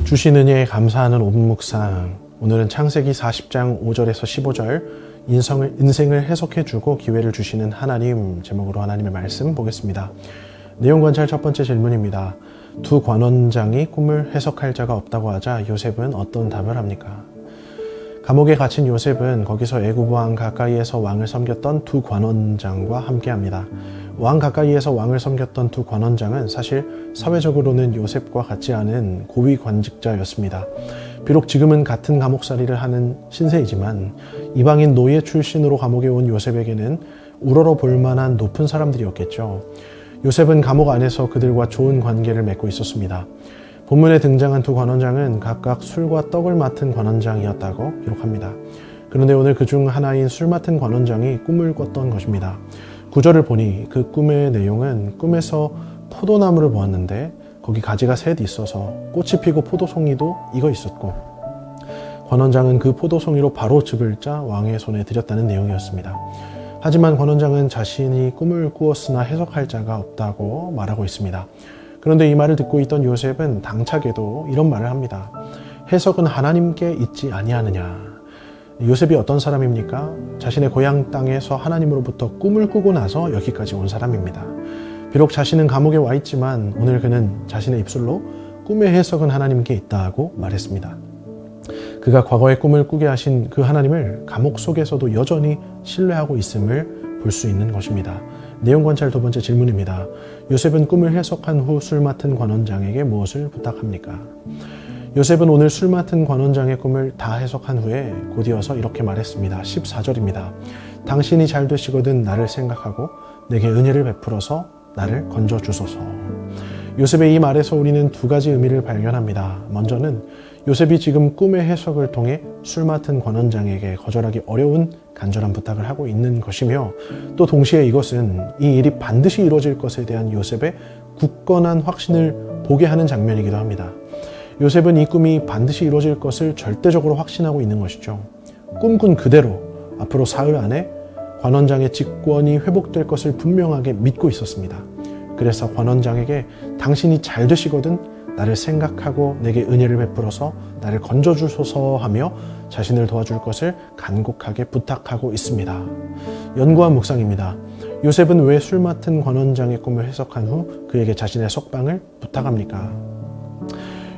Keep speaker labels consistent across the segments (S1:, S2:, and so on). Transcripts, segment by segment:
S1: 주신 은혜에 감사하는 5분 묵상. 오늘은 창세기 40장 5절에서 15절 인생을 해석해주고 기회를 주시는 하나님 제목으로 하나님의 말씀 보겠습니다. 내용 관찰 첫 번째 질문입니다. 두 관원장이 꿈을 해석할 자가 없다고 하자 요셉은 어떤 답을 합니까? 감옥에 갇힌 요셉은 거기서 애굽 왕 가까이에서 왕을 섬겼던 두 관원장과 함께합니다. 왕 가까이에서 왕을 섬겼던 두 관원장은 사실 사회적으로는 요셉과 같지 않은 고위 관직자였습니다. 비록 지금은 같은 감옥살이를 하는 신세이지만 이방인 노예 출신으로 감옥에 온 요셉에게는 우러러 볼 만한 높은 사람들이었겠죠. 요셉은 감옥 안에서 그들과 좋은 관계를 맺고 있었습니다. 본문에 등장한 두 관원장은 각각 술과 떡을 맡은 관원장이었다고 기록합니다. 그런데 오늘 그중 하나인 술 맡은 관원장이 꿈을 꿨던 것입니다. 구절을 보니 그 꿈의 내용은 꿈에서 포도나무를 보았는데 거기 가지가 셋 있어서 꽃이 피고 포도송이도 익어 있었고 관원장은 그 포도송이로 바로 즙을 짜 왕의 손에 드렸다는 내용이었습니다. 하지만 관원장은 자신이 꿈을 꾸었으나 해석할 자가 없다고 말하고 있습니다. 그런데 이 말을 듣고 있던 요셉은 당차게도 이런 말을 합니다. 해석은 하나님께 있지 아니하느냐. 요셉이 어떤 사람입니까? 자신의 고향 땅에서 하나님으로부터 꿈을 꾸고 나서 여기까지 온 사람입니다. 비록 자신은 감옥에 와 있지만 오늘 그는 자신의 입술로 꿈의 해석은 하나님께 있다고 말했습니다. 그가 과거에 꿈을 꾸게 하신 그 하나님을 감옥 속에서도 여전히 신뢰하고 있음을 볼 수 있는 것입니다. 내용 관찰 두 번째 질문입니다. 요셉은 꿈을 해석한 후 술 맡은 관원장에게 무엇을 부탁합니까? 요셉은 오늘 술 맡은 관원장의 꿈을 다 해석한 후에 곧이어서 이렇게 말했습니다. 14절입니다. 당신이 잘 되시거든 나를 생각하고 내게 은혜를 베풀어서 나를 건져주소서. 요셉의 이 말에서 우리는 두 가지 의미를 발견합니다. 먼저는 요셉이 지금 꿈의 해석을 통해 술 맡은 관원장에게 거절하기 어려운 간절한 부탁을 하고 있는 것이며 또 동시에 이것은 이 일이 반드시 이루어질 것에 대한 요셉의 굳건한 확신을 보게 하는 장면이기도 합니다. 요셉은 이 꿈이 반드시 이루어질 것을 절대적으로 확신하고 있는 것이죠. 꿈꾼 그대로 앞으로 사흘 안에 관원장의 직권이 회복될 것을 분명하게 믿고 있었습니다. 그래서 관원장에게 당신이 잘 되시거든 나를 생각하고 내게 은혜를 베풀어서 나를 건져주소서 하며 자신을 도와줄 것을 간곡하게 부탁하고 있습니다. 연구한 묵상입니다. 요셉은 왜 술 맡은 관원장의 꿈을 해석한 후 그에게 자신의 석방을 부탁합니까?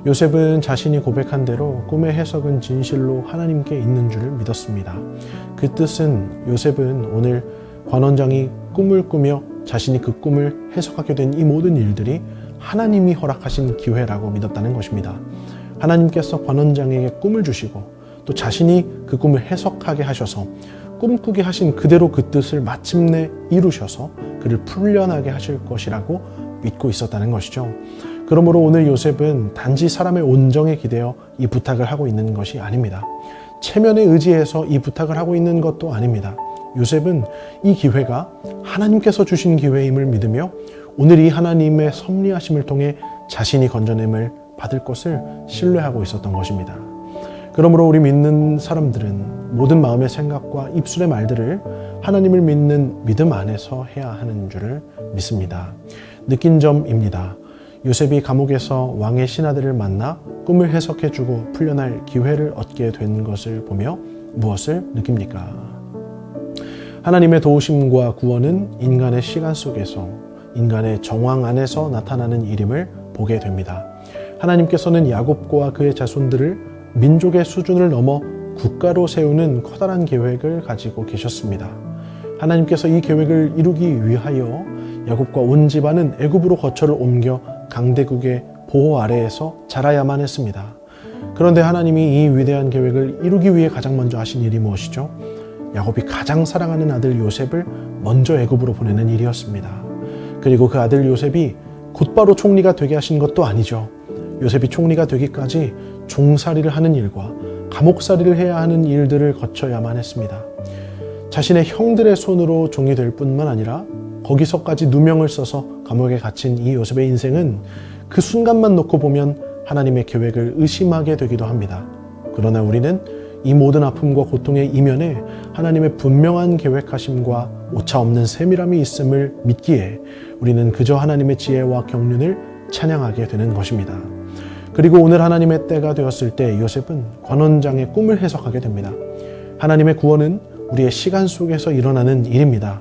S1: 요셉은 자신이 고백한 대로 꿈의 해석은 진실로 하나님께 있는 줄을 믿었습니다. 그 뜻은 요셉은 오늘 관원장이 꿈을 꾸며 자신이 그 꿈을 해석하게 된 이 모든 일들이 하나님이 허락하신 기회라고 믿었다는 것입니다. 하나님께서 관원장에게 꿈을 주시고 또 자신이 그 꿈을 해석하게 하셔서 꿈꾸게 하신 그대로 그 뜻을 마침내 이루셔서 그를 풀려나게 하실 것이라고 믿고 있었다는 것이죠. 그러므로 오늘 요셉은 단지 사람의 온정에 기대어 이 부탁을 하고 있는 것이 아닙니다. 체면에 의지해서 이 부탁을 하고 있는 것도 아닙니다. 요셉은 이 기회가 하나님께서 주신 기회임을 믿으며 오늘 이 하나님의 섭리하심을 통해 자신이 건져냄을 받을 것을 신뢰하고 있었던 것입니다. 그러므로 우리 믿는 사람들은 모든 마음의 생각과 입술의 말들을 하나님을 믿는 믿음 안에서 해야 하는 줄을 믿습니다. 느낀 점입니다. 요셉이 감옥에서 왕의 신하들을 만나 꿈을 해석해주고 풀려날 기회를 얻게 된 것을 보며 무엇을 느낍니까? 하나님의 도우심과 구원은 인간의 시간 속에서 인간의 정황 안에서 나타나는 일임을 보게 됩니다. 하나님께서는 야곱과 그의 자손들을 민족의 수준을 넘어 국가로 세우는 커다란 계획을 가지고 계셨습니다. 하나님께서 이 계획을 이루기 위하여 야곱과 온 집안은 애굽으로 거처를 옮겨 강대국의 보호 아래에서 자라야만 했습니다. 그런데 하나님이 이 위대한 계획을 이루기 위해 가장 먼저 하신 일이 무엇이죠? 야곱이 가장 사랑하는 아들 요셉을 먼저 애굽으로 보내는 일이었습니다. 그리고 그 아들 요셉이 곧바로 총리가 되게 하신 것도 아니죠. 요셉이 총리가 되기까지 종살이를 하는 일과 감옥살이를 해야 하는 일들을 거쳐야만 했습니다. 자신의 형들의 손으로 종이 될 뿐만 아니라 거기서까지 누명을 써서 감옥에 갇힌 이 요셉의 인생은 그 순간만 놓고 보면 하나님의 계획을 의심하게 되기도 합니다. 그러나 우리는 이 모든 아픔과 고통의 이면에 하나님의 분명한 계획하심과 오차없는 세밀함이 있음을 믿기에 우리는 그저 하나님의 지혜와 경륜을 찬양하게 되는 것입니다. 그리고 오늘 하나님의 때가 되었을 때 요셉은 관원장의 꿈을 해석하게 됩니다. 하나님의 구원은 우리의 시간 속에서 일어나는 일입니다.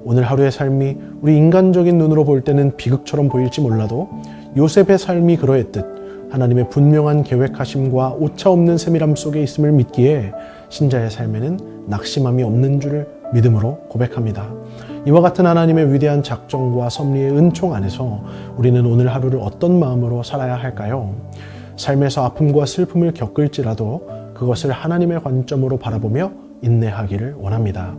S1: 오늘 하루의 삶이 우리 인간적인 눈으로 볼 때는 비극처럼 보일지 몰라도 요셉의 삶이 그러했듯 하나님의 분명한 계획하심과 오차없는 세밀함 속에 있음을 믿기에 신자의 삶에는 낙심함이 없는 줄을 믿음으로 고백합니다. 이와 같은 하나님의 위대한 작정과 섭리의 은총 안에서 우리는 오늘 하루를 어떤 마음으로 살아야 할까요? 삶에서 아픔과 슬픔을 겪을지라도 그것을 하나님의 관점으로 바라보며 인내하기를 원합니다.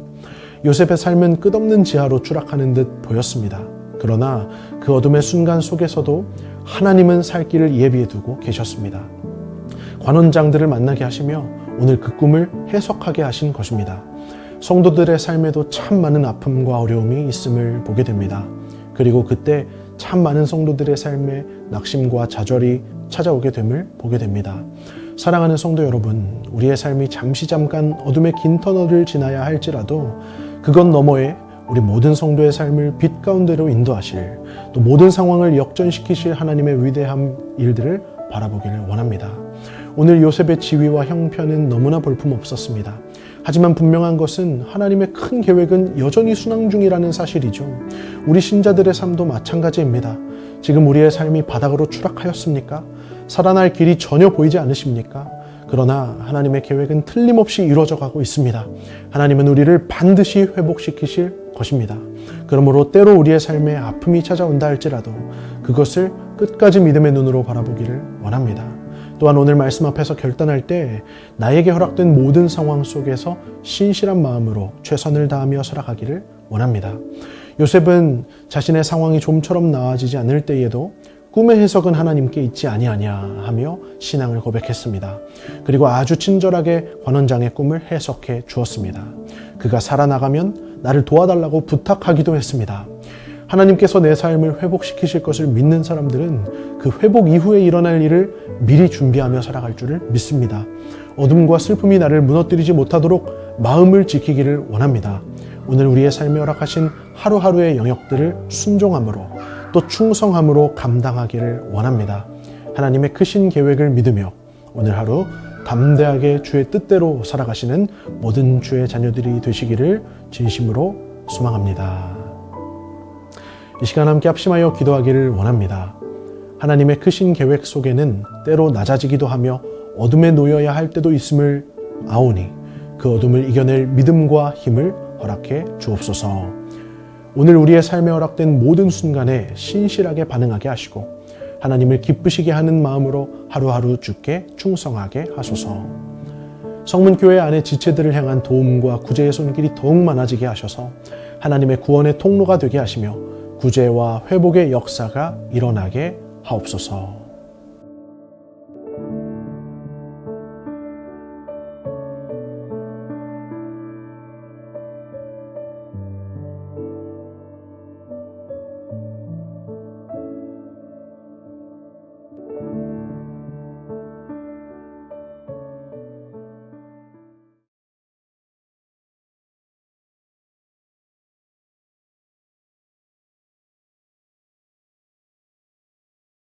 S1: 요셉의 삶은 끝없는 지하로 추락하는 듯 보였습니다. 그러나 그 어둠의 순간 속에서도 하나님은 살 길을 예비해 두고 계셨습니다. 관원장들을 만나게 하시며 오늘 그 꿈을 해석하게 하신 것입니다. 성도들의 삶에도 참 많은 아픔과 어려움이 있음을 보게 됩니다. 그리고 그때 참 많은 성도들의 삶에 낙심과 좌절이 찾아오게 됨을 보게 됩니다. 사랑하는 성도 여러분, 우리의 삶이 잠깐 어둠의 긴 터널을 지나야 할지라도 그것 너머에 우리 모든 성도의 삶을 빛 가운데로 인도하실, 또 모든 상황을 역전시키실 하나님의 위대한 일들을 바라보기를 원합니다. 오늘 요셉의 지위와 형편은 너무나 볼품없었습니다. 하지만 분명한 것은 하나님의 큰 계획은 여전히 순항 중이라는 사실이죠. 우리 신자들의 삶도 마찬가지입니다. 지금 우리의 삶이 바닥으로 추락하였습니까? 살아날 길이 전혀 보이지 않으십니까? 그러나 하나님의 계획은 틀림없이 이루어져 가고 있습니다. 하나님은 우리를 반드시 회복시키실 것입니다. 그러므로 때로 우리의 삶에 아픔이 찾아온다 할지라도 그것을 끝까지 믿음의 눈으로 바라보기를 원합니다. 또한 오늘 말씀 앞에서 결단할 때 나에게 허락된 모든 상황 속에서 신실한 마음으로 최선을 다하며 살아가기를 원합니다. 요셉은 자신의 상황이 좀처럼 나아지지 않을 때에도 꿈의 해석은 하나님께 있지 아니하냐 하며 신앙을 고백했습니다. 그리고 아주 친절하게 관원장의 꿈을 해석해 주었습니다. 그가 살아나가면 나를 도와달라고 부탁하기도 했습니다. 하나님께서 내 삶을 회복시키실 것을 믿는 사람들은 그 회복 이후에 일어날 일을 미리 준비하며 살아갈 줄을 믿습니다. 어둠과 슬픔이 나를 무너뜨리지 못하도록 마음을 지키기를 원합니다. 오늘 우리의 삶에 허락하신 하루하루의 영역들을 순종함으로 또 충성함으로 감당하기를 원합니다. 하나님의 크신 계획을 믿으며 오늘 하루 담대하게 주의 뜻대로 살아가시는 모든 주의 자녀들이 되시기를 진심으로 소망합니다. 이 시간 함께 합심하여 기도하기를 원합니다. 하나님의 크신 계획 속에는 때로 낮아지기도 하며 어둠에 놓여야 할 때도 있음을 아오니 그 어둠을 이겨낼 믿음과 힘을 허락해 주옵소서. 오늘 우리의 삶에 허락된 모든 순간에 신실하게 반응하게 하시고 하나님을 기쁘시게 하는 마음으로 하루하루 주께 충성하게 하소서. 성문교회 안의 지체들을 향한 도움과 구제의 손길이 더욱 많아지게 하셔서 하나님의 구원의 통로가 되게 하시며 구제와 회복의 역사가 일어나게 하옵소서.